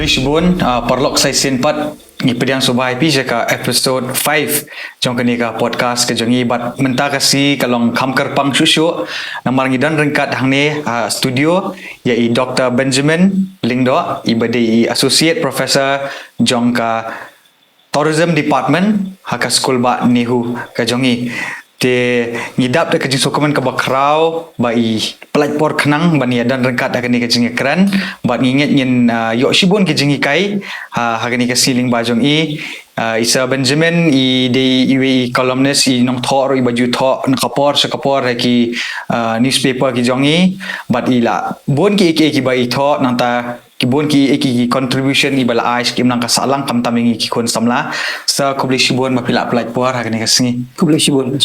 Shibun perlok saya senpat ngipediang subai pi jaka episode 5 jong kani ka podcast ke jongi bat menta kasi kalong kamkar pang shushu namar ngidan ringkat hangne studio ya i Dr. Benjamin Lyngdoh ibade i associate professor jong ka tourism department haka school ba nihu ka jongi te ngidap de kajing sokomen ka bakrau ba i pelajpor kenang bani dan rengkat akani kajing keren bat nginget ngin yok shibun kajing kai hakani ka siling bajong isa Benjamin i de i columnist i nong thor i baju thor nakapor sakapor ki newspaper ki jongi bat ila bon ki ba i thor nanta kibon ki contribution i bala ais kim nang ka salang kam tamingi ki kon samla sa kubli shibun mapila pelajpor hakani ka singi kubli shibun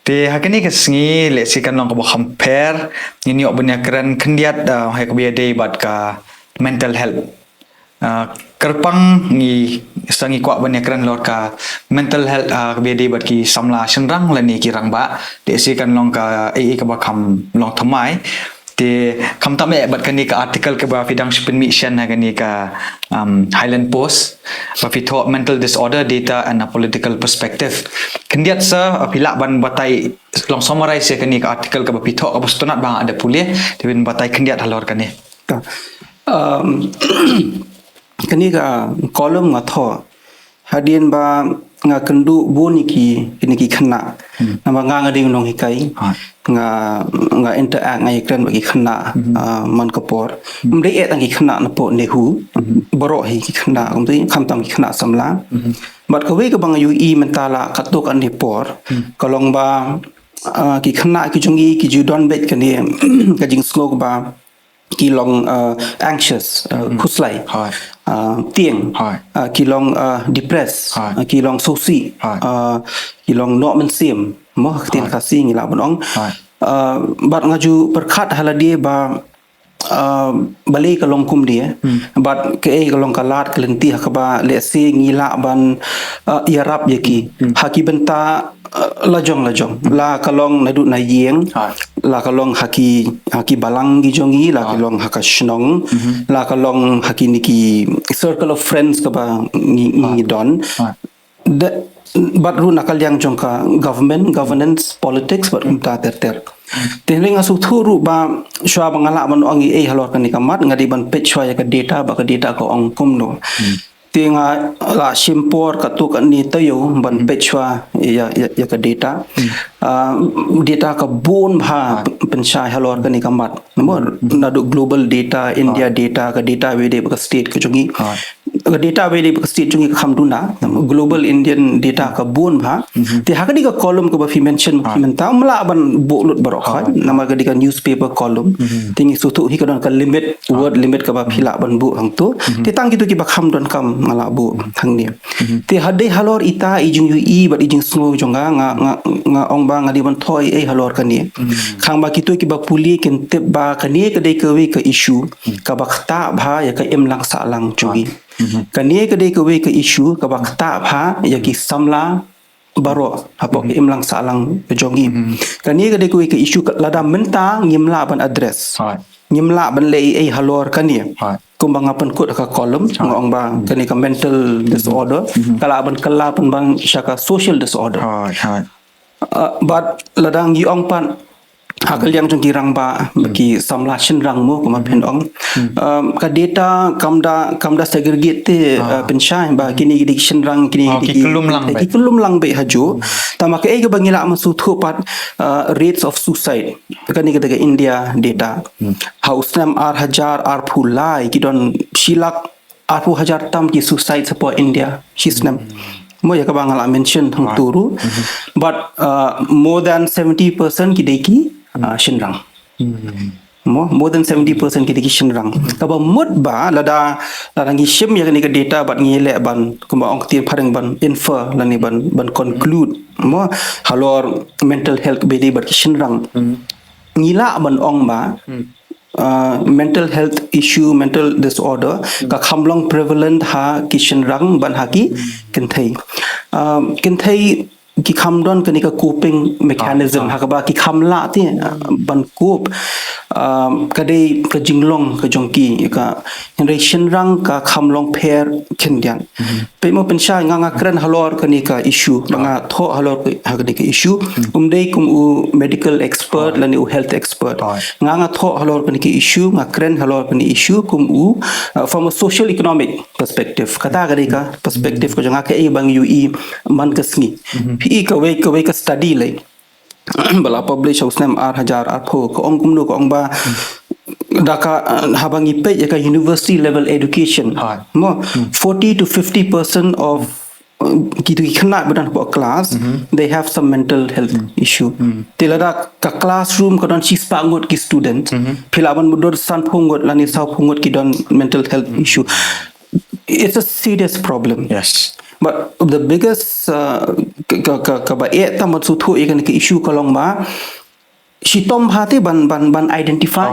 te hakani ka singi le sikan long ka compare ni ok banya keren kendiat hai ka biade bat ka mental health kerpang ni sangi kwa banya keren lor ka mental health ka biade bat ki samla Shynrang la ni ki Rangbah te sikan long ka ka ba kam long thamai te kam tame bat kani ka article ke ba fidang spin mission ha kani ka Highland Post ba fito mental disorder data and a political perspective kendiat sa pila ban batai long summarize ya kani ka article ke ba fito ka bustonat bang ada pulih tebin batai kendiat halor kani kani ka kolom ngatho hadien ba nga kendu boni ki khana nama nga ngading nong hikai nga interact ngai kren bagi khana man kapor mri et angi khana na po nehu boro hi ki khana umti khamtam ki khana samla bat ka we ka bang yu mentala katok an por kolong ba ki khana ki jungi ki judon bet kani ka jing slog ba ki long anxious khuslai tieng ki long depressed ki long sosi ki long no men sim mo tin kasi ngila bonong bat ngaju perkhat haladi ba balai ka long kum dia bat ke ka long kalat kelenti hakaba le si ngila ban yarap yaki haki benta lajong la kalong nadu na yeng la kalong haki balang gi jongi la kalong haka shnong la kalong haki niki circle of friends ka ba ngi don but ru nakal yang jongka governance politics but umta ter tenring asu thuru ba shwa bangala ban ongi halor kan nikamat ngadi ban page shwa ya ka data ko ong kumno tinga la simpor katuk ni tayo ban pechwa ya ka data data ka bon bha pensai halor ka ni kamat nomor nadu global data India data ka data we de ka state ka jungi ka data we de ka state jungi ka khamduna global Indian data ka bon bha ti hakadi ka column ka ba fi mention menta mla ban bolut barok ha nama ka di ka newspaper column tingi sutu hi ka don ka limit word limit ka ba phila ban bu hang tu ti tang gitu ki ba kham don kam ngala bu thang ni te hadai halor ita ijung yu bat ijing slow jonga nga ong ba ngadi ban thoi halor kan ni khang ba kitu ki ba puli ken te ba kani ka dei ka we ka issue ka ba khata bha ya ka em lang sa lang chungi kani ka dei ka we ka issue ka ba khata bha ya ki samla baro hapo em lang sa lang jongi kani ka dei ka we ka issue lada menta ngimla ban address ngimla ban le halor kan ni kumbang apan kut ka kolom ngong ba kani ka mental disorder kala ban bang syaka social disorder but ladang gi ong pan hakal yang jong Rangbah bagi Samla Shynrang mo kuma pen ong ka data kamda segregate te pensyai ba kini di Shynrang kini di kelum lang be haju tama ka ga bangila masu thopat rates of suicide kani ka India data house nam ar phulai ki don silak ar hajar tam ki suicide support India shisnam mo ya ka bangala mention thang turu but more than 70% ki deki Shynrang more than 70% ki deki Shynrang ka ba mut ba lada ngi shim ya ni ka data bat ngile ban kuma ong tir phareng ban infer lani ban conclude mo halor mental health be bat ki Shynrang ngila ban ong ba mental health issue mental disorder ka khamlong prevalent ha ki Shynrang ban ha ki kinthai ki kham don ka ni ka coping mechanism ha ka ba ki kham la ti ban kop ka dei ka jinglong ka jongki ka henry Shynrang ka kham long pair khendian pe mo pen sha nga kren halor ka ni ka issue nga tho halor ha ka ni ka issue dei kum u medical expert la ni u health expert nga tho halor ka ni ka issue nga kren halor ka ni issue kum u from a social economic perspective kata ka dei ka perspective ko nga ka e bang ui man ka sngi pi ka we ka study lai bala publish usnem ar pho ko ong kum no ko ong ba daka habangi pe ka university level education mo 40 to 50% of gitu khana badan po class they have some mental health issue tilada ka classroom ko don sis pangot ki student philaban mudor san phongot lani sau phongot ki don mental health issue. It's a serious problem. Yes. But the biggest ka ba eta mat su thu ikan ke issue kalong ba si tom hati ban identify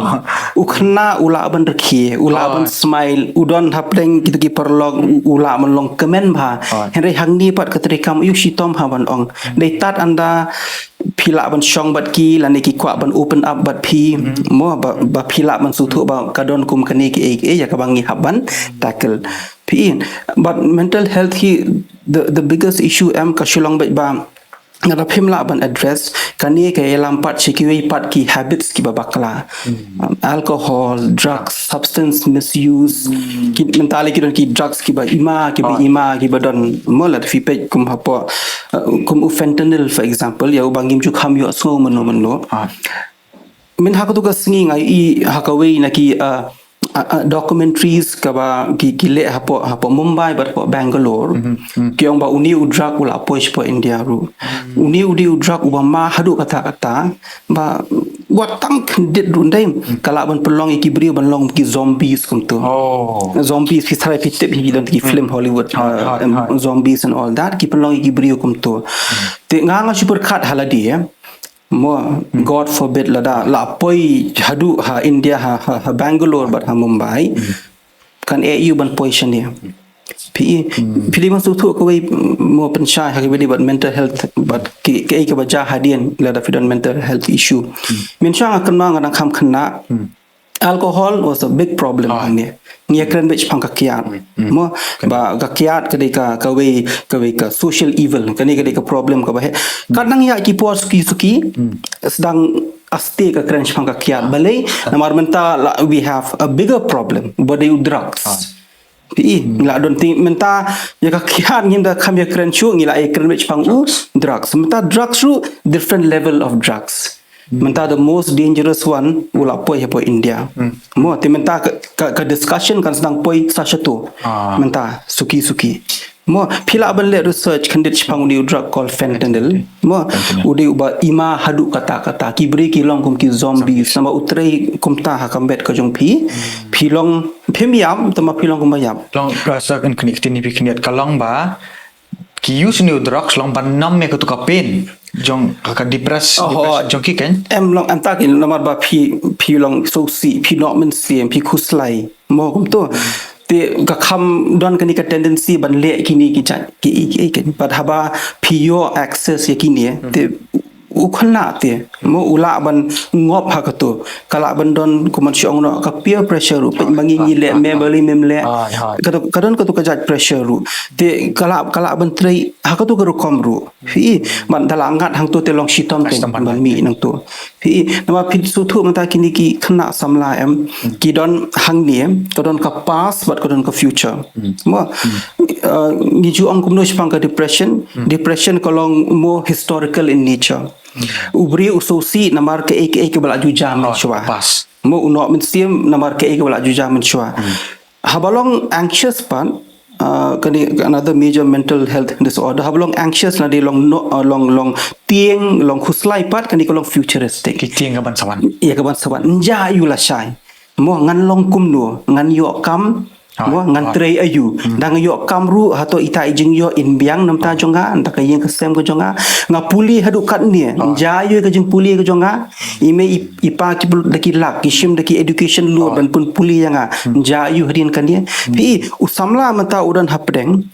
ukhna ula ban rakhi ula ban smile udon hapleng kita ki perlog ula man long comment ba henry hangni pat katrikam yu si tom ha ban ong dei tat anda phila ban shong bat ki lani ki kwa ban open up bat phi mo ba phila ban su thu ba kadon kum kani ki e ya ka bangi haban tackle phi but mental health ki the biggest issue am ka shulong ba ngada phimla ban address kani ke elam pat chikiwi pat ki habits ki babakla alcohol drugs substance misuse ki mentally ki don ki drugs ki ba ima ki ba don molat fi pe kum hapo kum fentanyl for example ya ubangim chu kham yo so mano min hakatu ka singi ngai I hakawe na ki documentaries kaba ki le hapo Mumbai but po Bangalore ki ong ba uni udrak ula poish po India ru uni udrak ubama hadu kata ba watang dit rundai kala ban pelong ki bri ban long ki zombies kum tu zombies ki thai fit hi don ki film Hollywood zombies and all that ki pelong ki bri kum tu te nga super khat haladi mo god forbid la poi hadu ha India ha Bangalore but ha Mumbai kan eu ban position dia pi ban su thu ko wei mo pen sha ha ke but mental health but ke ke ba ja hadian la da fidon mental health issue min sha kan ma ngan kham khna alcohol was a big problem ne ngia kren bech phang ka kiat mo ba ka kiat ka we ka social evil ka ka problem ka ba he kadang ya ki por suki sedang aste ka kren phang ka kiat balai namar menta we have a bigger problem but you drugs pi la don think menta ya ka kiat ngin da kham ya kren chu ngila e kren bech phang drugs menta drugs ru different level of drugs menta the most dangerous one ula poi po India mo te menta ka discussion kan sedang poi sashatu menta suki mo phila ban le research khandit chpang ni drug called fentanyl mo udi uba ima hadu kata ki bri ki long kum ki zombies sama utrei kumta ha kambet ka jong philong phemiam tama philong kum yam long rasa kan knik tini pi kniat kalong ba ki use new drugs long ban nam me ka tu ka pain jong ka depress jong ki kan em long antakin namar ba phi long so si phi no men sim phi khuslai mo kum to te ka kham don kani ka tendency ban le kini ki chat ki but haba phi yo access yakini te ukhna te mo ula ban ngop ha ka to kala ban don kuman siong no ka peer pressure ru pe mangi ni le memely memle ka don ka to ka judge pressure ru te kala ban trei ha ka to ka ru kom ru fi ban dala ngat hang to te long shitom te ban mi nang to fi nama phi su thu mata kini ki khna samla em ki don hang ni ka don ka past but ka don ka future mo ni ju ong kum no spang ka depression ka long more historical in nature ubri usosi namar ke bala ju jamin shwa mo uno min sim namar ke bala ju jamin shwa habalong anxious pan kani another major mental health disorder habalong anxious na de long tieng long khuslai pat kani ko long futuristic ki tieng ka ban sawan ka ban sawan nja yu la shai mo ngan long kum no ngan yo kam mo ngan trei ayu dang yo kamru hato ita ijing yo in biang nam ta jonga anta ka yeng kesem ko jonga nga puli hadu kat ni ja yo ka jing puli ko jonga ime ipa ki daki lak kishim daki education lu ban pun puli yanga ja yu hadin kan dia pi usamla mata udan hapdeng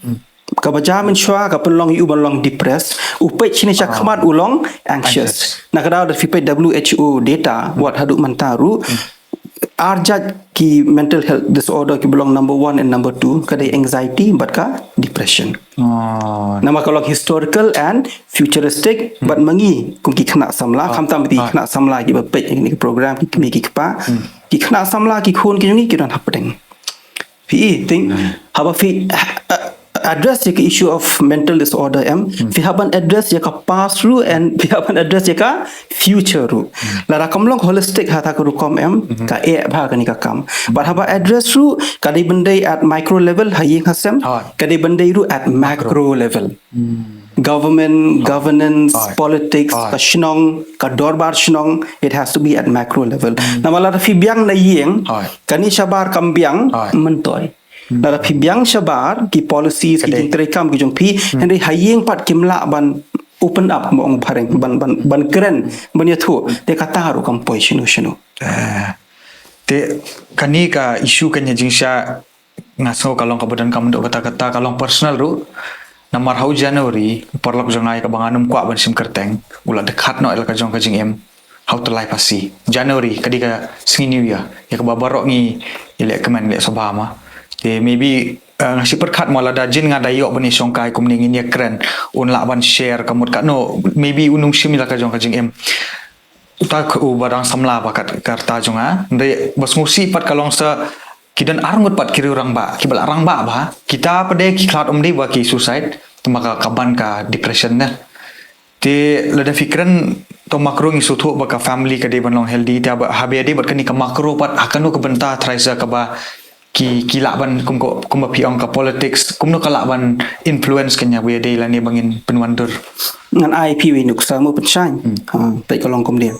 ka baja men shwa ka penlong yu ban long depressed upet chini cha khamat ulong anxious na kada da fipe WHO data what haduk mantaru arjat ki mental health disorder ki belong number 1 and number 2 kadai anxiety but ka depression nama kalau historical and futuristic but mangi kum ki khna samla kham tam ti khna samla ki ba pe ni program ki mi ki pa ki khna samla ki khun ki ngi ki don hapdeng pi think haba fi address the issue of mental disorder we haven't address the past ru and we haven't address the future ru lara kamlong holistic hata ka rukom ka e bha ka ni ka kam but haba address ru ka dei bandai at micro level haying hasem ka dei bandai ru at macro level government governance politics ka shnong ka dorbar shnong it has to be at macro level namala fi biang na yeng kani shabar kambiang mentoy Nara pi biang shabar ki policies ki jing terekam ki jong pi henry hayeng pat kimla ban open up mo ong pareng ban keren ban ya thu te kata ru kam poi shinu te kani ka issue kanya jing sha ngaso kalong kabadan kam do kata kalong personal ru namar hau January perlok jongai ka banganum kwa ban sim kerteng ula dekat no el ka jong ka jing how to life pasi January kadi ka singi new year ya ka babarok ni ile kemen le sobama maybe ngasi perkat mala da jin nga dayok bani songkai kum ning ini keren un la ban share kamut ka no maybe unung simila ka jong ka jing uta ku barang samla bakat karta jonga ndai basmusi pat kalong sa kidan arngut pat kiri Rangbah kibal Rangbah ba kita pade ki klat umdi ba ki suicide maka kaban ka depression na te lada fikran to makro ngi sutu ba ka family ka de ban long healthy ta ba habe de bat kani ka makro pat akanu ka benta traisa ka ba ki laban kum piong ka politics kum no kalaban influence kanya we day la ni bangin penwandur ngan IP we nuk sa mo pensan pe kolong kum dia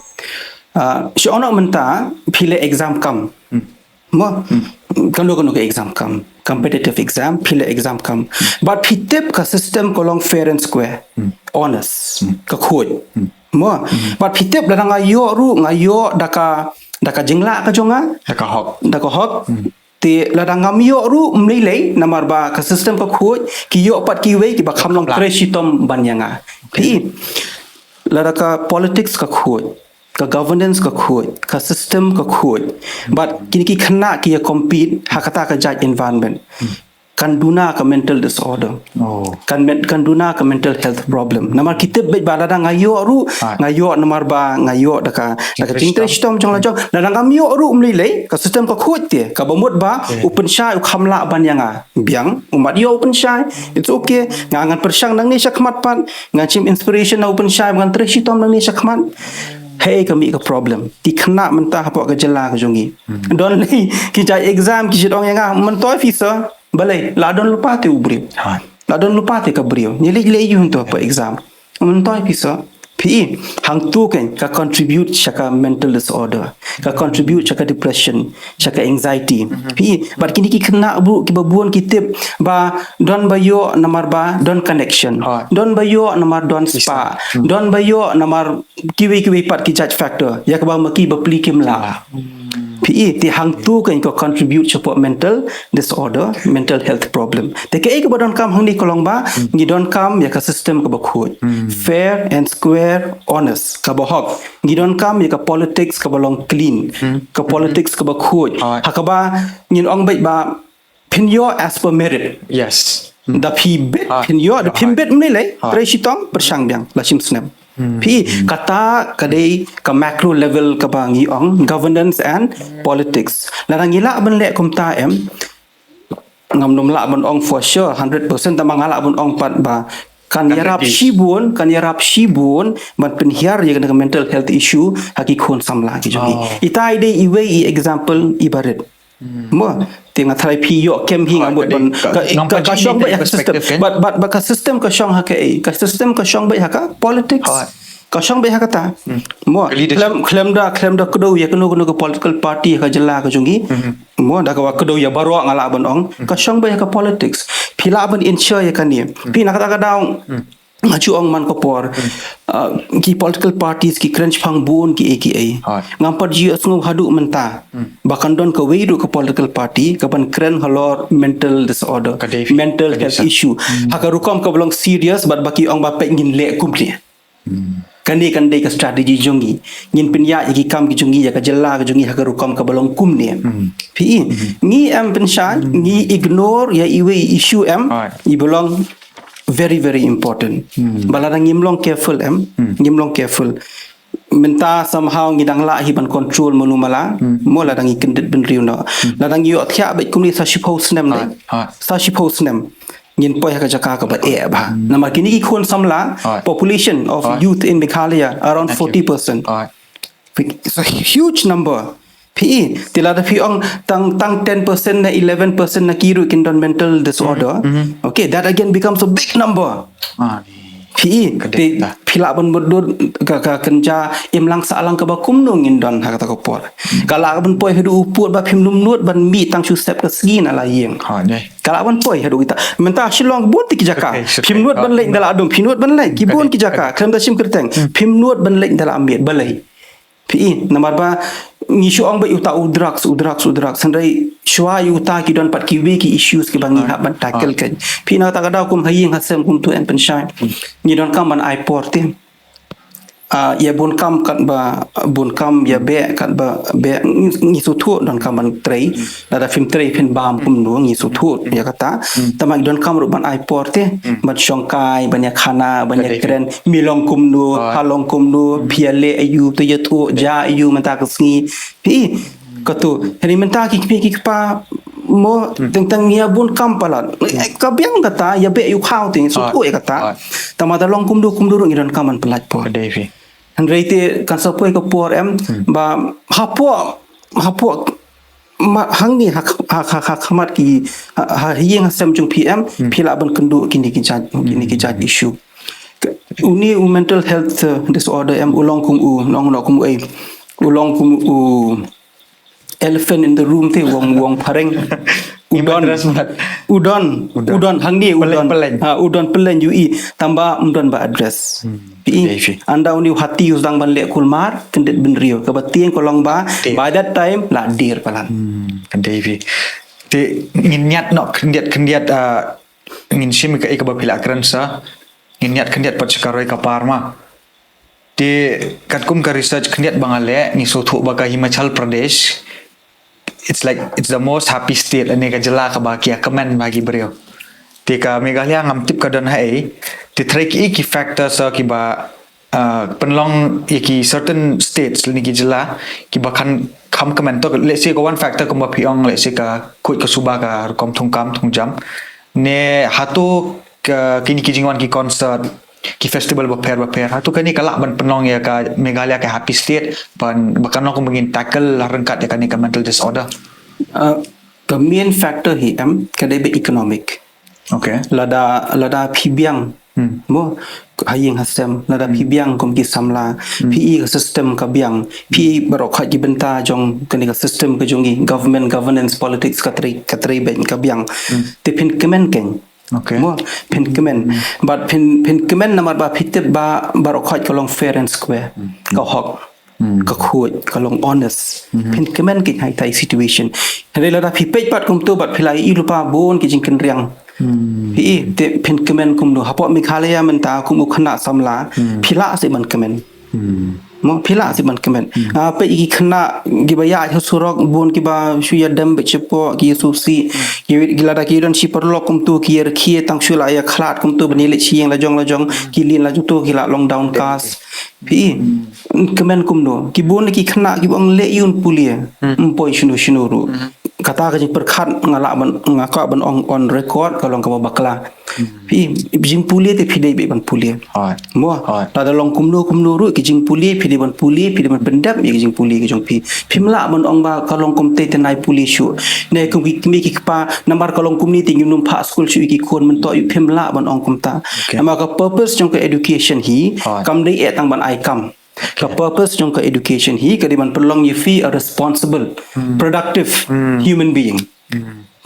si ono menta pile exam kam mo kan ke exam kam competitive exam pile exam kam but pitep ka system kolong fair and square honest ka khoi mo but pitep la ngayo ru ngayo daka jingla ka jonga daka hok te ladang ngamiyo ru mlilei namar ba ka system ka khoj ki yo pat ki we ki ba khamlong preshitom banyanga pi ladaka politics ka khoj ka governance ka khoj ka system ka khoj but kini ki khna ki compete hakata ka judge environment kan duna ka mental disorder kan duna ka mental health problem namar kitib be balada ngayo ru ngayo namar ba ngayo daka jingtre stom jong la jong ladang ngamiyo ru mlilei ka system ka khoj te ka bomot ba open shy khamla banyanga biang umat yo open shy it's okay ngangan persang nang ni sakmat pan ngachim inspiration na open shy ngan tre stom nang ni sakmat hey kami ka problem ti khna mentah apa ka jela ka jongi don ni ki jai exam ki sidong yang mentoi fisa balai ladon lupa te ubri ladon lupa te ka brio ni le yu untuk apa exam mentoi fisa pi hang tu kan ka contribute chaka mental disorder ka contribute chaka depression chaka anxiety pi but kini ki kena bu ki babuan kitip ba don bayo namar ba don connection don bayo namar don spa don bayo namar kiwi pat ki judge factor ya ka ba maki ba pli kimla pi ti hang tu kan ko contribute support mental disorder mental health problem te ke ek ba don kam hang ni kolong ba ni don kam ya ka system ka ba khoj fair and square honest ka ba hok ni don kam ya ka politics ka ba long clean ka politics ka ba khoj ha ka ba ni ong ba pin yo as per merit yes da pi bit pin yo da pin bit mni le tre shitong persang biang la chim snap pi kata kadai ka macro level ka bangi ong governance and politics la ngila ban le kum ta ngam nom la ban ong for sure 100% tamang ala ban ong pat ba kan yarap shibun ban penhiar ya dengan mental health issue haki khon samla ki jogi itai de iwe example ibarat mo tinga try pi yo kem hing amot ban ka shong ba system but ka system ka shong ha ka system ka shong ba ha ka politics ka shong ba ha ka ta mo klem da kedo ya kuno ke political party ka jela ka jungi mo da ka kedo ya baro ngala ban ong ka shong ba ha ka politics pila ban ensure ya kan ni pi nak kata daung ngaju ong man ko por ki political parties ki crunch phang bon ki AKA ngampar ji asngu hadu menta bahkan don ka weiru ka political party kapan kren halor mental disorder mental health issue hakarukom ka belong serious but baki ong ba pe ngin le kumli kandai ka strategi jongi ngin pinya ki kam ki jongi ya ka jella ka jongi hakarukom ka belong kumni pi ni am penshan ni ignore ya iwe issue am I belong very very important balarang ngimlong careful ngimlong careful menta somehow ngidang la hiban control monumala mo ladang ikendit ben riuna ladang yo thya be kumni sa shipho snem dai sa shipho snem ngin poi ka jaka ka ba ba nama kini ki khon samla population of youth in Meghalaya around 40%. It's a huge number. PE tilada pi ong tang 10% na 11% na kiru kindon mental disorder. Okay, that again becomes a big number. PE ti pila ban bodod ka kenja imlang salang ka ba kumnung indon ha kata ko por. Kala ban poi hedu uput ba phim num nuot ban mi tang chu step ka sgi na la yeng. Kala ban poi hedu kita menta shilong bot ki jaka phim nuot ban lek dala adum phim nuot ban lek ki bon ki jaka khem da sim kerteng phim nuot ban lek dala ambet balai. PE namar ba ngishu ong ba uta drugs sandai shwa uta ki don pat ki we ki issues ki bangi ha ban tackle kan pina ta kada kum haying hasem kum tu en penshan ni don kam ban ai porte ya bon kam kat ba bon kam ya be kat ba be ngisu thu don kam ban trei da film trei pen bam kum no ngisu thu ya kata tamak don kam ru ban ai porte ban shongkai ban ya khana ban ya kren milong kum no halong kum no piale ayu to ya thu ja ayu mata kasni pi katu hari menta ki pa mo tentang ya bon kam pala kabyang kata ya be yu khau ting su thu kata tamada long kum du ngi don kam ban pelat po devi han reite kan sapoi ko por em ba hapo ma hangni ha khamat ki ha hiyeng sem chung pm phila ban kendu kini ki jat issue uni mental health disorder em ulong kum nong kum ai ulong kum elephant in the room te wong pareng udon hangni udon pelen ui tamba udon ba address anda uni hati usang ban le kulmar kendet ben rio ka batien kolong ba by that time la dir palan devi te nginyat no kendiat ngin sim ka ikaba phila kransa nginyat kendiat pat sekaroi ka parma te katkum ka research kendiat bangale ni sothu ba ka Himachal Pradesh. It's the most happy state ane ka jela ka bakia comment bagi beliau. Tika Meghalaya ngam tip ka don hai ti trek ki factor sa ki ba penlong ki certain states ni ki jela ki bakan kam comment to let's say ko one factor ko ba piong let's say ka kut ka suba ka kom thung jam ne Hato kini ki jingwan ki concert ki festival baper Hato kani kalak ban penlong ya ka Meghalaya ka happy state ban bakan ko mengin tackle rengkat ya kani ka mental disorder. The main factor hi am kadai be economic. Okay. Lada pibiang mo haying hasem lada pibiang kom ki samla pi system ka biang pi barok khat ki benta jong kani ka system ka jongi governance politics ka tri ben ka biang te pin kemen ken. Okay. Mo pin kemen but pin kemen namar ba fitet ba barok khat ka long fair and square ka hok ka khoi ka long honest pin kemen ki hai tai situation hele lada pi pej pat kom tu bat philai i lupa bon ki jing ken riang pi te pin kemen kum do hapo Meghalaya menta kum khana samla phila se man kemen mo phila se man kemen pe ki khana gibaya surok bon ki ba shuya dam be chepo ki susi ki gilada ki don si perlok kum tu ki khie tang shula ya khlat kum tu bani le chieng la jong ki lin la juto ki la long down cast pi kemen kum do ki bon ki khana ki bang le yun pulia poi shinu ru kata ka jing perkhat ngaka ban on record kalong ka bakla pi jing pulia te phidei be ban pulia mo ta da long kumno ru ki jing pulia phidei ban pendap ki jing pulia ki jong pi phimla ban ong ba kalong kum te nai pulia shu ne kum ki mi ki pa nambar kalong kum ni ting num pha school shu ki kon man to phimla ban ong kum ta ama ka purpose jong ka education hi kam dei e tang ban ai kam the purpose jong ka education hi kadiban perlong you fee a responsible productive human being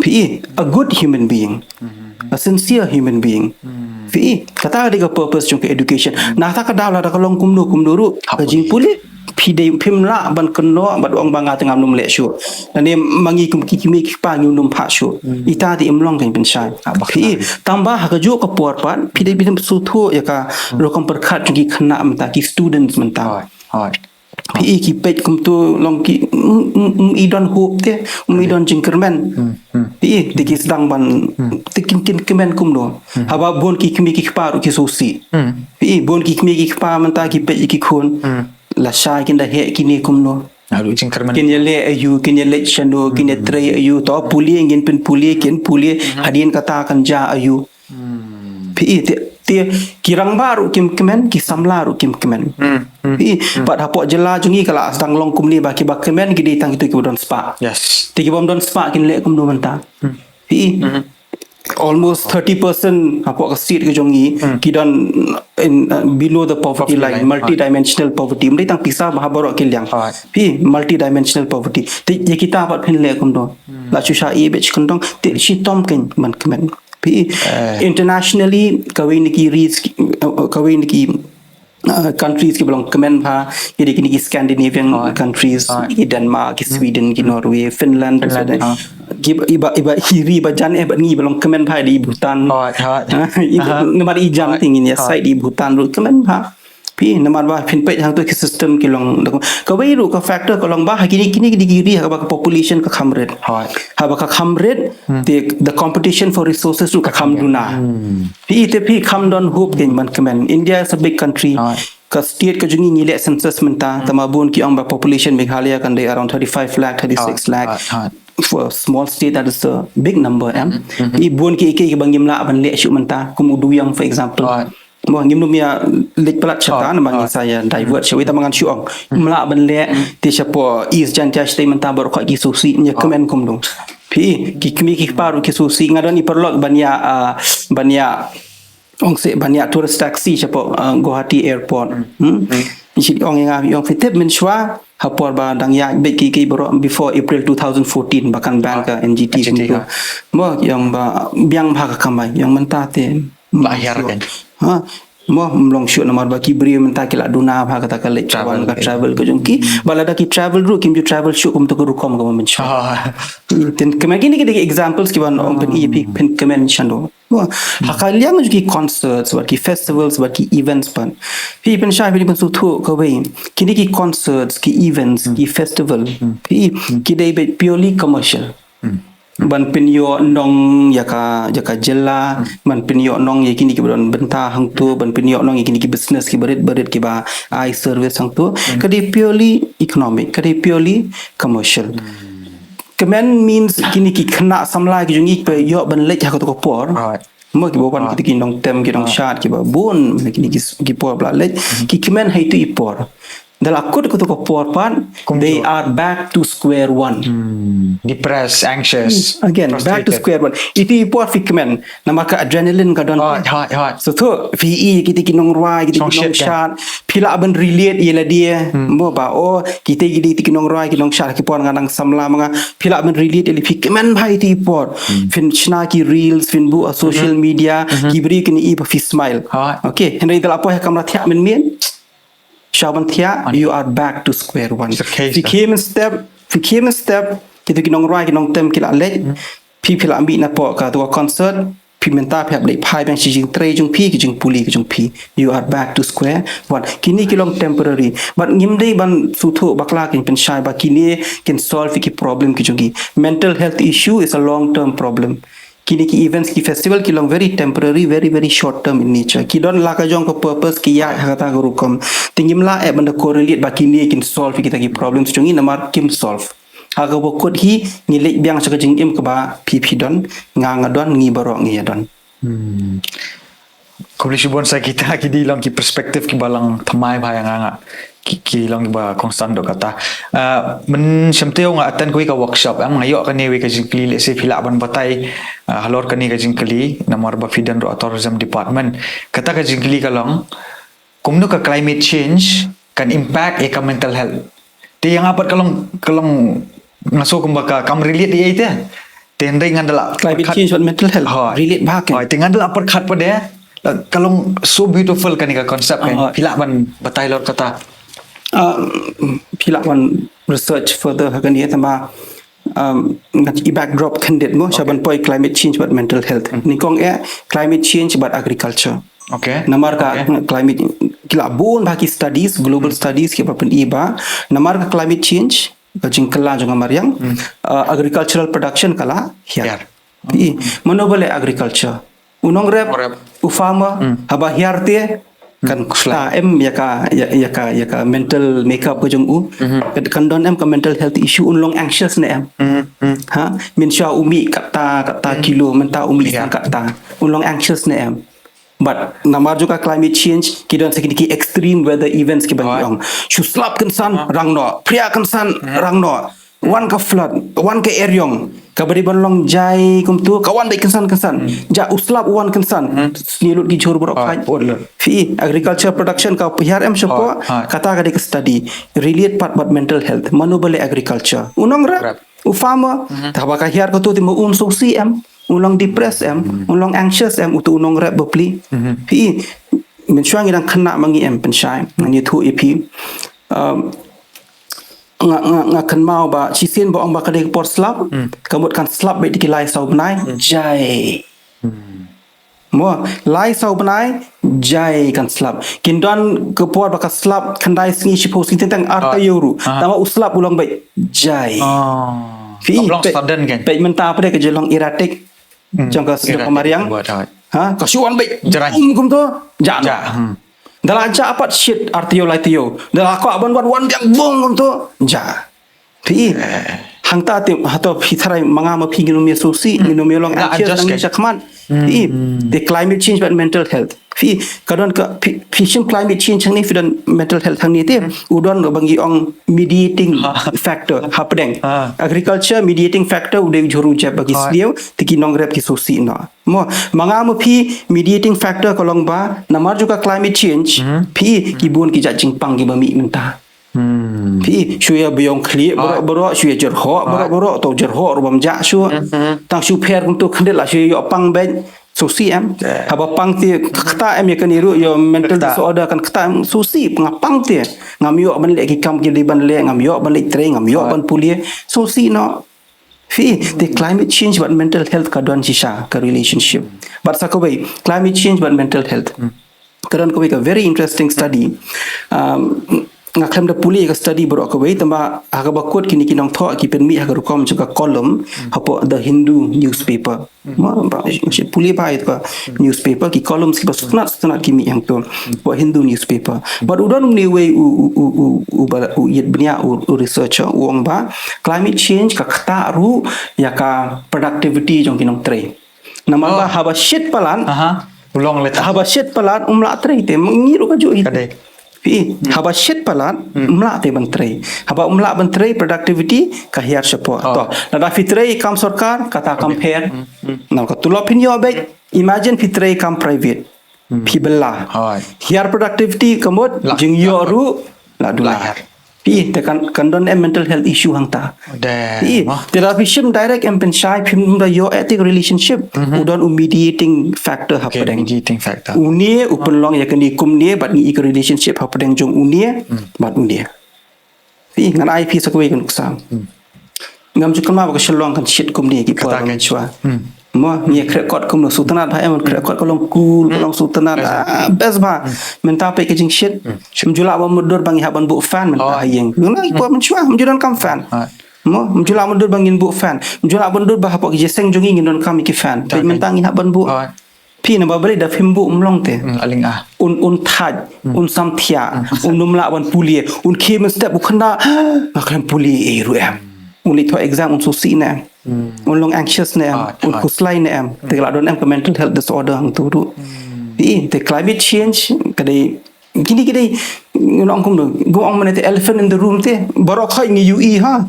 PE a good human being a sincere human being. Fi kata ada ke purpose jong ke education. Nah tak kada lah kalau kum duru jing puli pi de pim la ban keno bat ong banga tengam num le shu. Dan ni mangi kum ki mi ki pa num pha shu. Ita di imlong kan pensyai. Fi tambah ka ju ka por pan pi de bi su thu ya ka ro kam perkhat jong ki khana menta ki students menta. Pi ki pet kum tu long ki idon hope te idon jingkermen pi de ki sedang ban tikin kemen kum do haba bon ki kmi ki pa ru ki sosi pi bon ki kmi ki pa menta ki pet ki khun la sha kin da he ki ni kum no Aduh jingkerman. kin ye le ayu kin ye le chando kin ye tre ayu to puli ngin pen puli kin puli hadin kata kan ja ayu pi te kirang baru kim kemen ki samla ru kim kemen pi pat hapok jela jungi kala sedang long kum ni ba ki ba kemen ki ditang itu ki don spa Yes. ti ki bom don spa kin le kum do menta pi almost 30% hapok ka seat ki jongi ki don in below the poverty line multi-dimensional poverty mri tang pisa ba borok ki liang pi multi-dimensional poverty ti ye kita pat phin le kum do la chu sha e bech kun dong ti shi tom ken man kemen pi internationally kawin ki reach kawin ki countries ki belong kemen pha ki Scandinavian countries ki Denmark ki Sweden ki Norway Finland ki iba hiri ba jan ba ni belong kemen pha di Bhutan nomor ijam tingin ya side di Bhutan ru kemen pha pi nomor ba phin pe hang to ki system ki long kawai ru ka factor ka long ba kini ki giri ha ba population ka khamret ha ba ka khamret the competition for resources ru ka kham duna pi kham don hope gen man kemen India is a big country ka state ka jungi ngile census menta tamabun ki ong ba population Meghalaya kan they around 35 lakh 36 lakh for a small state that is a big number i bon ki bangim la ban le shu menta kum uduyang for example mo ngim num ya lek plat chata na mangi saya divert shawi ta mangan shuang mla ban le ti chapo is jan ta statement ta bor kho ki susi nya comment kum dong pi ki kmi ki paru ki susi ngadon ni perlok banya ong se banya tourist taxi chapo Guwahati airport ni ong nga yong fitep men shwa hapor ba dang ya be ki bor before April 2014 bahkan ban ka NGT kum mo yang ba biang bha ka kamai yang menta te Bayar kan. Mo mlong shoot nomor baki beri menta kila duna bha kata kale travel ka travel ko jongki balada ki travel ru kim ju travel shoot kum to ko rukom ko men ten kemagi ni ke examples ki ban on pen EP pen kemen chando mo hakaliang ju ki concerts wa ki festivals wa ki events pan pi pen sha bi pen su thu ko bei kini ki concerts ki events ki festival pi ki dei be purely commercial ban pinyo nong yaka jela ban pinyo nong yakini ki bon benta hang tu ban pinyo nong yakini ki business ki berit ki ba I service hang tu kadi purely economic kadi purely commercial kemen means kini ki khna samla ki jungi pe yo ban lek ha ko por mo ki bopan ki nong tem ki nong shat ki ba bon kini ki por bla lek ki kemen hai tu ipor dal akut ko por pan they are back to square one Depressed, anxious, again back to square one iti por fikmen namaka adrenaline ka don so to vi kita kinong rwa kita kinong shat pila ban relate yela dia mo ba o kita gidi kinong rwa kinong shat ki por nganang samla mga pila ban relate eli fikmen bhai ti por fin chna ki reels fin bu social media ki bri kini i fi smile okay henry dal apo ha kamera thya men mien Shaban Thia, you are back to square one. If you came in step, kita kinong rai kinong tem kila lek, people ambi na po ka to concert, pimenta phap lek phai bang chi jing tre jung pi ki jung puli ki jung pi. You are back to square one. Kini kilong temporary, but ngimdei ban sutho bakla kin pen shai ba kini can solve ki problem ki jungi. Mental health issue is a long term problem. Kini ki events ki festival ki long very temporary very short term in nature ki don la ka jong ko purpose ki ya kata ko rukom tingim la e banda correlate ba kini kin solve kita ki problems chungi namar kim solve aga bo kod hi ni le biang sa ka jing im ka ba pp don nga don ngi baro ngi don Komunikasi bonsai kita ki long ki perspektif ki balang thamai bayang nga ki long ba konstant do kata men semteo nga atan ko ka workshop ang ngayo ka ni we ka jingkli le se phila ban batai halor ka ni ka jingkli namar ba fidan ro tourism department kata ka jingkli ka long kumno ka climate change kan impact ka mental health ti yang apat kalong ngaso kum ba ka kam relate dia ite Tenring adalah climate change and mental health relate bah kan. Dengan adalah perkat pada kalau so beautiful kan ni konsep kan. Pilak ban batai lor kata. Pilak wan research further kan dia tambah i backdrop kandet mo saban poi climate change but mental health. Ni kong climate change but agriculture. Okay. Namar ka climate kila bon baki studies global studies ke papen iba namar ka climate change kajing kala jong amaryang agricultural production kala hiar. Monobale agriculture. Unong rep ufama haba hiar te kan ta yaka mental makeup ko jong u kan don ka mental health issue unlong anxious ne ha min sha umi kata kilo menta umi kata unlong anxious ne but namar juga climate change kidon sekidiki extreme weather events ke bang shu slap kan san rangno priya kan san rangno one ka flood one ka eryong kabari banlong jai kum tu kawan dai kan san ja uslap one kan san nilut gi jor borok fi agriculture production ka pihar shapo kata ka dik study relate part but mental health manubale agriculture unong rap ufama tabaka hiar ko tu ti mo so ulang depressed ulang anxious utu unong rap bepli pi min syang idang kena mangi pensyai ni thu ep nga kan mau ba chisien ba ong ba kadek por slap kamut kan slap be dikilai sau benai jai mo lai sau benai jai kan slap kindon ke por ba ka slap kandai singi sipo sing tentang arta yoru tama uslap ulang be jai fi sudden kan pe menta apa ke jelong erratic jangka sedang kemariang ha kasuan be kum to ja dalam aja apa shit artio laitio dalam aku aban wan yang bong untuk ja pi hang ta te hato pitharai manga ma phinginu me sosi nginu me long anxious nang chakman pi the climate change but mental health pi kadon ka fission climate change ni fidan mental health hang ni te udon bangi ong mediating factor hapdeng agriculture mediating factor ude juru jab bagi sdio tiki nong rep ki sosi no mo manga mo phi mediating factor kolong ba namar juga climate change phi kibun ki jajing pang ki bami menta phi shuya beyong kli boro shuya jerho boro to jerho robam ja shu tang shu pher kum tu khandela shu yo pang ben susi haba pang ti kata ya kan iru yo mental disorder kan kata susi pangapang ti ngamyo ban le ki kam ki ban le ngamyo ban le tre ngamyo ban pulie susi no fi the climate change but mental health ka don shisha ka relationship but sakobai climate change but mental health karan ko a very interesting study ngaklam da puli ka study bro ko wei tamba aga bakot kini kinong tho ki pen mi aga rukom juga column hapo the Hindu newspaper ma ba puli ba it ka newspaper ki columns ki basna ki mi yang to po Hindu newspaper but udon ni wei u yet bnia u researcher uang ba climate change ka khata ru ya ka productivity jong kinong tre nama ba haba shit palan ulong leta haba shit palan umla tre te mengiru ka jo ite haba shit palan umla te bantre haba umla bantre productivity kahiar sepo to nada fitre kam sarkar kata compare na ka tulo pinyo be imagine fitre kam private pibella hiar productivity kamot jing yoru la dular pi te kan kandon mental health issue hangta therapy shim direct penshai phim da yo ethic relationship udon mediating factor hapdeng mediating factor unie upenlong yakni kumnie bat ni relationship hapdeng jong unie bat unie pi ngan ip sakwe kan kusam ngam ju kama ba shlong kan shit kumnie ki pa kan chwa mo ni krekot kum no sutanat ba emon krekot kolong cool kolong sutanat best ba menta pe ke jing shit shim jula ba mudur bangi haban bu fan menta hayeng ngna ipo men chwa mjudan kam fan mo mjula mudur bangin bu fan mjula bundur ba hapo ke seng jongi nginon kam ki fan pe menta ngin haban bu pi na ba bale da fimbu mlong te aling un thaj un samthia numla ban pulie un khem step bu khanda akram pulie eru uli to exam un susi na long anxious na un kuslai na tegla don mental health disorder hang tu ru the climate change kadai gini ngong kum go ong mane the elephant in the room te barok khai ni ui ha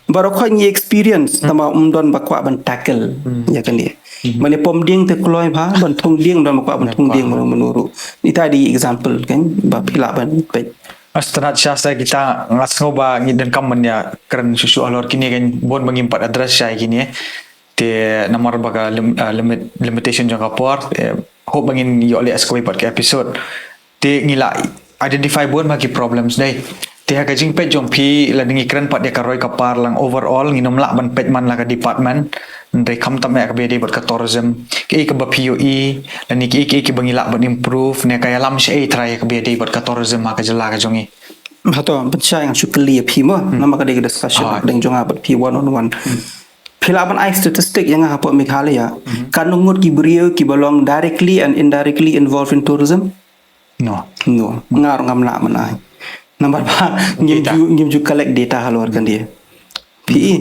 barok khai ni experience tama don bakwa ban tackle ya kan ni mane pom ding te kloi ba ban thong ding don bakwa ban thong ding menuru ni tadi example kan ba phila ban pe Astronot syasa kita ngasno ba ngiden kamen ya keren susu alor kini kan bon mengimpat address syai kini Te nomor baga limitation jang kapor hope bangin yo le askoi part ke episode te ngila identify bon bagi problems dai te ha kajing pet jong phi la dingi kran pat dia karoi kapar lang overall nginom la ban pet man la ka department ndai kham tam ya ka be bot ka tourism ke ba POE la ni ke bangila ban improve ne ka yalam she try ka be bot ka tourism ma ka jala ka jongi Hato pensai yang clear phi mo nama ka de discussion deng jonga bat phi one on one Philaban I statistic yang apa Meghalaya kan nungut ki beriau ki belong directly and indirectly involved in tourism no ngar ngam la manai number 2 ngim ju collect data halor kan dia PE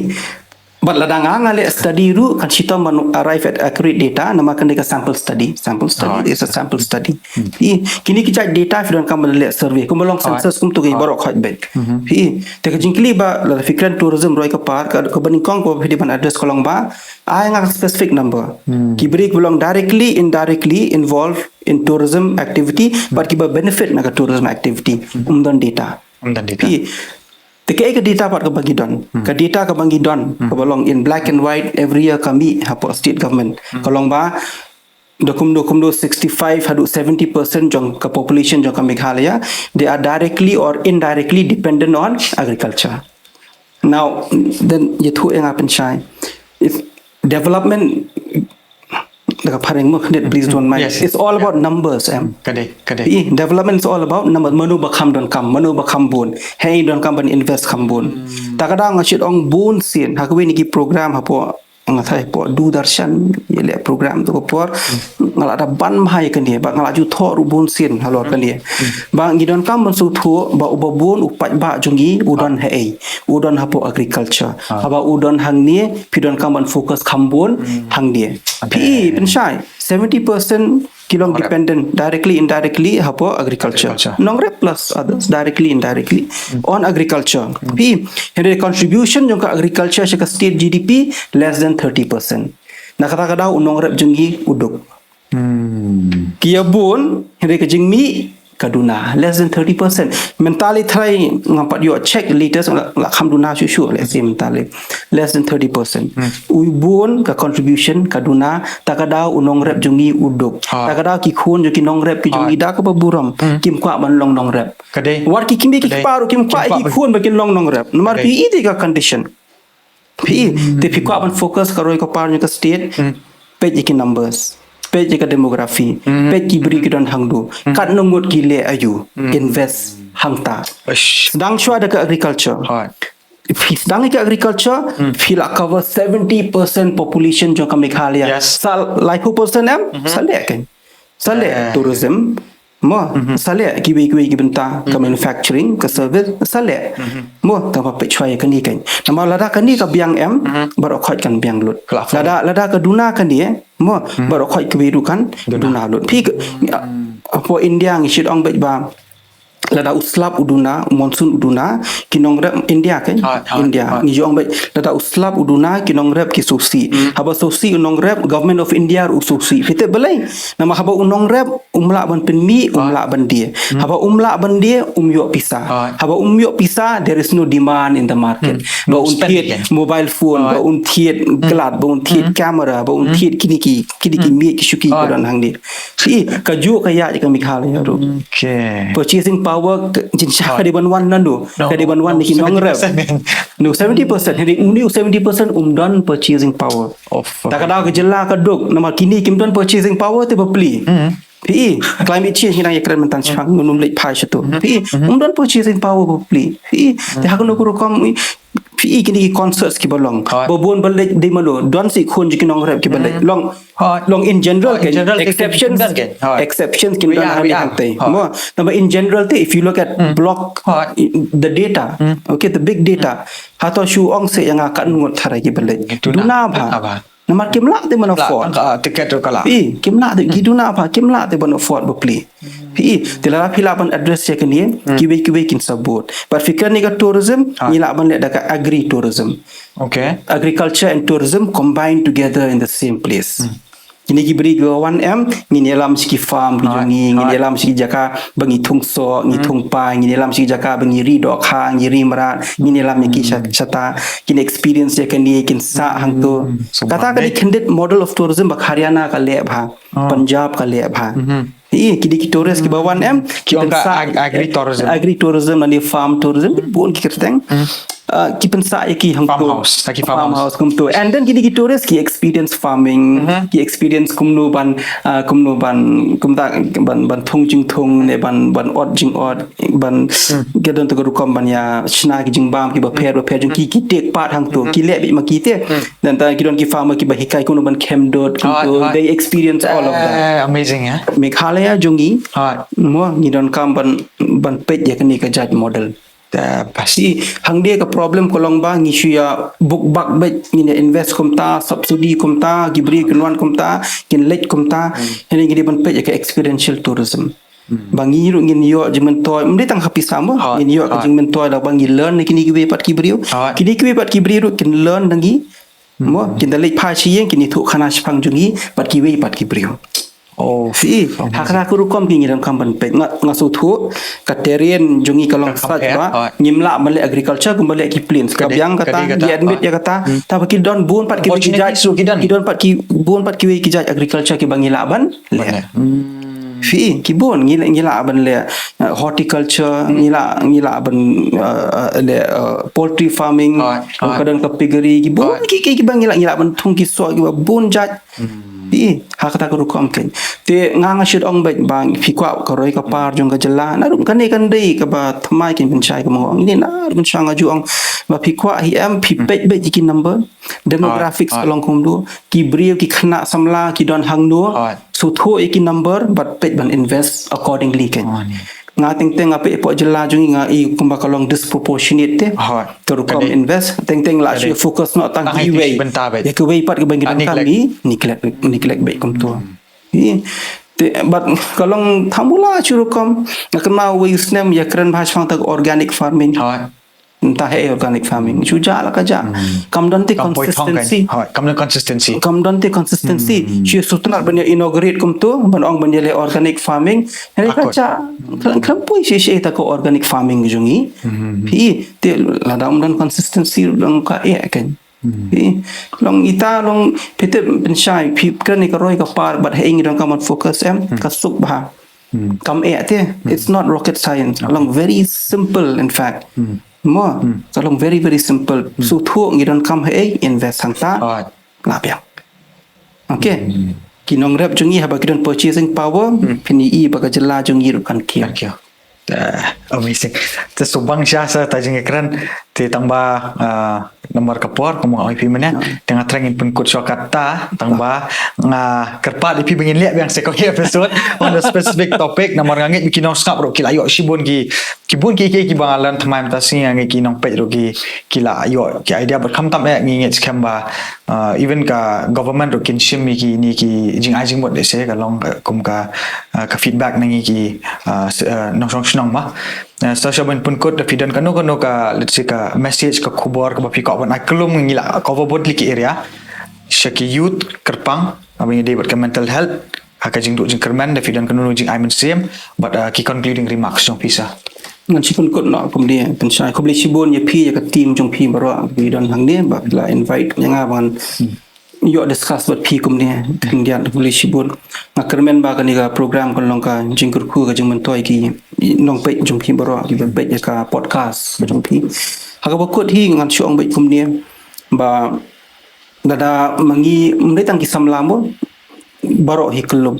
but ladang ngale study ru kan kita arrive at accurate data nama kan dia sample study is a sample study kini kita data fidan kam le survey kum belong census kum tu ke barok hot bet PE te ka jingkli ba la fikran tourism roi ka par ka baning kong ko phidi ban address kolong ba ai ngak specific number ki break belong directly indirectly involved in tourism activity but ki ba benefit na ka tourism activity umdan data Teke data part ka bagi don. Ka data ka bagi don. Ka belong in black and white every year kami hapo state government. Kalong ba dokum do 65 hadu 70% jong ka population jong ka Meghalaya they are directly or indirectly dependent on agriculture. Now then yethu yang apen chai if development like paring mo please don't mind it's all about numbers kade development is all about numbers manu bakam bun hey don kam ban invest kam bun takada ngachit ong bun sin hakwe ni ki program hapo ngathai po du darshan yele program to por ngala da ban mai kan dia ba ngala ju tho ru bun sin halor kan dia bang gidon kam ban su thu ba ubabun upat ba jungi udon hey udon hapo agriculture haba udon hang ni pidon kam ban focus kam bun hang dia pi penshai 70% kilong dependent directly indirectly hapo agriculture nongrep plus others directly indirectly on agriculture pi hende contribution jong ka agriculture sa state GDP less than 30% nakata unongrep jungi uduk kia bun hende ka jingmi kaduna less than 30% mentally try ngapat you check latest la khamduna sure let's say mentally less than 30% uibun ka contribution kaduna takada unongrep jungi uduk takada ki khun jungi nongrep ki jungi da ka baburam kim kwa ban long nongrep kade war ki kimbi ki paru kim kwa ki khun ba kin long nongrep nomor pi ide ka condition pi te pi kwa ban focus karoi ka par ka state page ki numbers page ka demografi page ki beri ki don hangdu kat nungut ki le ayu invest hangta sedang shua ada ke agriculture sedang ke agriculture feel cover 70% population jong ka Meghalaya sal like who person salek kan salek tourism mo salek ki benta ka manufacturing ka service salek mo ta pa choi kan ni kan nama lada kan ni ka biang barok khot kan biang lut lada ka duna kan dia mo barok khot ke biru kan duna lut pi po India ngi shit ong ba lada uslap uduna monsoon uduna kinong rep India kan India ni jong bai lada uslap uduna kinong rep ki susi haba susi unong rep government of India susi fite belai nama haba unong rep umla ban penmi umla ban dia haba umla ban dia umyo pisa haba umyo pisa there is no demand in the market ba untiet mobile phone ba untiet glat ba untiet camera ba untiet kini mi ki shuki kodan hang dia si ka ju ka ya ka Meghalaya ro okay purchasing power jinsha ka di banwan nandu ka di banwan ni kinong rep no 70% hindi uni 70% umdan purchasing power takada ka jela ka dok nama kini kimdan purchasing power te bapli PE climate change hinang yakran mentan chang ngunum lek phai chatu PE umdan purchasing power bapli PE te hakno ko kom PE kini concerts ki balong bobon balek de malo don si khon ji kinong rep ki balek long in general exceptions kin don hari hante mo number in general te if you look at block the data okay the big data hato shu ong se yang akan ngut tharai ki balek duna ba nama kimla te mana fort tiket tu kala kimla te giduna apa kimla te mana fort bapli Tilara pilapan address ya kini kiwe kin sabut. But fikir ni ka tourism ni la ban le da ka agri tourism. Okay. Agriculture and tourism combined together in the same place. Kini beri ke 1M ngini dalam segi farm kijungi ngini dalam segi jaka bagi thung so ngi thung pai ngini dalam segi jaka bagi ri dok ha ngi ri merat ngini dalam ki chata kini experience je kini kin sa hang tu kata kali candidate model of tourism bak Haryana ka le bha Punjab ka le bha kidi tourist ki 1M ki angka agri tourism nani farm tourism bon ki kerteng ki pensa ki hang tu farmhouse kum tu and then kidi tourist ki experience farming ki experience kumnu ban kumta ban thung jing thung ne ban od jing od ban gedon to rukom ban ya chna ki jing bam ki ba pher jing ki tek part hang tu ki le bi ma ki te dan ta ki don ki farmer ki ba hikai kumnu ban kem dot kum tu they experience all of that amazing ya Meghalaya jungi mo ni don kam ban pet ya kani ka judge model pasti hang dia ke problem kolong ba ngi ya book bak bet ni invest komta subsidy komta gibri kenwan komta kin let komta ini gidi ban pe ke experiential tourism bangi ru ngin yo jimen toy mde tang happy sama ngin yo ka jimen toy da bangi learn kini gibe pat gibri kini gibe pat gibri ru kin learn dangi mo kin da let pha chi yen kini thu khana chpang jungi pat gibe pat gibri hakra ku rukom ki ngiram kam ban pe ngasu thu katerian jungi kalong sat ba ngimla male agriculture kumbale ki plains ka byang kata di admit ya kata ta ki don bun pat ki don pat ki bun pat ki jaj agriculture ki bangila ban ki bon ngila ban le horticulture ngila ban le poultry farming kadang ka piggery ki bon ki bangila ban thung ki so ki bon jaj hakata ko kom ken te nganga shit ong bet bang fikwa ko roi ka par jong ka jala na rum kan dei ka ba thamai kin bin chai ka mo ni na rum changa ju ong ba fikwa hi am pi bet bet ki number demographics along kum do ki brio ki khna samla ki don hang do so tho ki number but bet ban invest accordingly ken nga teng ape po jela jungi nga I kumba kalong disproportionate te to invest teng la shi focus no tang ki way ya ke way pat ke bangi kami neglect baik kum tu te but kalong thamula churukom nakna way snem ya kran bhashang tak organic farming entah organic farming suja lah kaja kam don te consistency she sutnar banya inaugurate kum tu ban ong banya le organic farming hele kaja kam pui she ta ko organic farming jungi te ladam dan consistency dong ka kan long ita long pete penshai pi kan ni ka roi ka par but hang dong kam focus ka suk ba kam te it's not rocket science long very simple in fact mo salong very simple so thu ngi don kam invest hangta lapya okay kinong rep jungi haba kidon purchasing power pini baka jela jungi rukan kia amazing te subang syasa ta jeng ekran te tamba nomor kapor kamu IP mana tengah trengin pengkut syokata tamba nga kerpat IP bengin lihat yang second episode on the specific topic nomor ngangit bikin skap ro kila yo sibun ki bangalan thamai ta sing ngi ki nong pej ro ki kila yo ki idea but kam tam ngit skamba even ka government ro kin shim ki ni ki jing ai jing mod se ka long kum ka feedback nangi ki nong nong ma social pun kod fidan kanu ka let's say ka message ka khubor ka bapi ka ban aklum ngila cover board liki area shaki youth kerpang abang dia buat mental health haka jing duk jing kerman da fidan kanu jing I same but ki concluding remarks jong pisa ngan sipun kod no kemudian pensai ko beli sibun ya pi ya ka team jong pi baro fidan hang dia ba la invite yang aban yo discuss buat pi kemudian kemudian boleh sibun ngakermen ba kan ga program kan long ka jingkur khu ga jing mentoi ki nong pe jong pi baro ki pe ka podcast jong pi haga bokot hi ngan syong be kemudian ba dada mangi mdetang ki samlamo baro hi kelum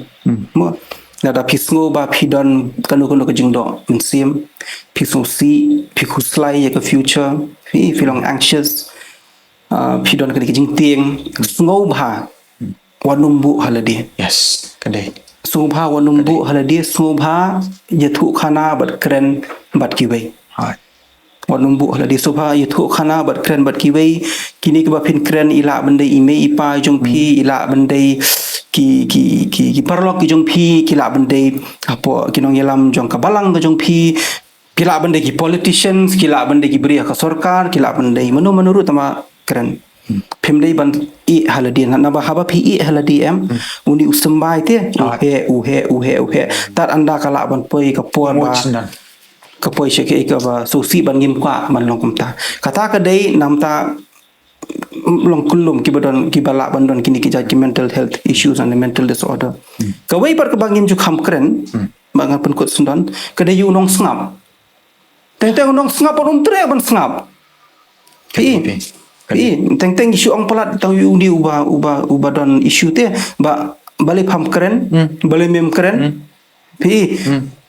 mo dada pisngo ba pidon kanu ka jing do mensim pisngo si pikuslai ya ka future fi feeling anxious pidon ka jing tieng sngo bha wanumbu halade yes kadai sngo bha wanumbu halade sngo bha yathu khana bat kren bat kiwei wanumbu halade sobha yathu khana bat kren bat kiwei kini ka pin kren ila bande ime ipa jong pi ila bande ki parlok ki jong pi kila bande apo kinong yelam jong ka balang ka jong pi kila bande ki politicians kila bande ki beri ka sarkar kila bande menurut tama keren phim đây ban i haladi na ba haba phi i haladi em uni usambai te u he tat anda kala ban poi ka por ba ka poi sheke ka ba so si ban ngim kwa man long kumta kata ka dei namta long kulum ki bala bandon kini ki jadi mental health issues and mental disorder ka wei par ka bangim ju kham kren bangan pen kot sundan ka dei yu nong snap teng nong snap on tre ban snap teng isu ang palat tau yu di uba don isu te ba balik pam keren balik mem keren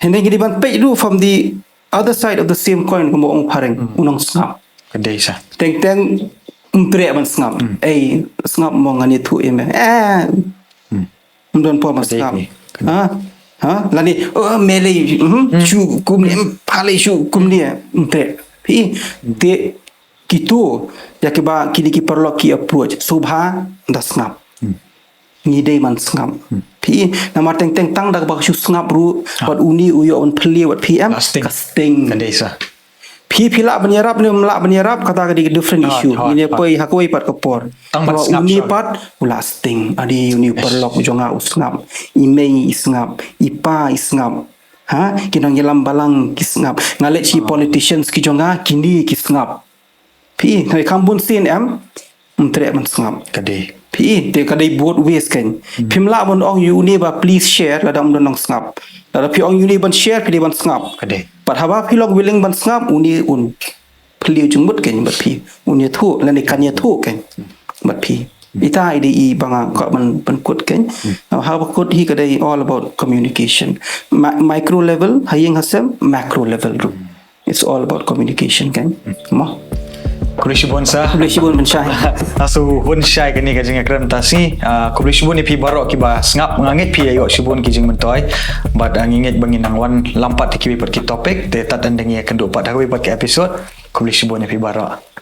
hende gidi ban pay du from the other side of the same coin ko mo ong pareng unong snap Kedai sa. teng umtre ban snap snap mo ngani thu em don po mas snap lani mele chu kum ni pale chu kum ni umtre te kitu ya ke ba kini ki perlu ki approach subha da snap ni dei man snap nama teng tang da ba shu snap ru wat uni uyo on pli wat pm casting Kedai sa. la banyarap ni mla banyarap kata ka di different issue ini poi hakoi pat kapor Tang uni pat lasting adi uni perlu jonga snap imei snap ipa snap kinang yelam balang ki snap ngalet si politicians ki jonga kini ki snap hai kampun sin em tre man snap Kedai. te kadai both ways kan phimla bon ong uni ba please share la dam don snap la pi ong uni ban share pi ban snap Kedai. pat haba pi log willing ban snap uni phli chung mut kan bat pi uni thu la ni kan ya thu kan bat pi ita ide I banga ko ban kut kan haba kut hi kadai all about communication micro level hayeng hasem macro level it's all about communication kan mo Kulisibon sa. Kulisibon mensyai. Asu hun syai kini kajing akram tasi. Kulisibon ni pi barok kiba ngap ngangit pi ayo sibon kijing mentoy. Bad ngingit bangin nang wan lampat ki pi topik te tat andengi akan do pat hawi pat ke episode. Kulisibon ni pi barok.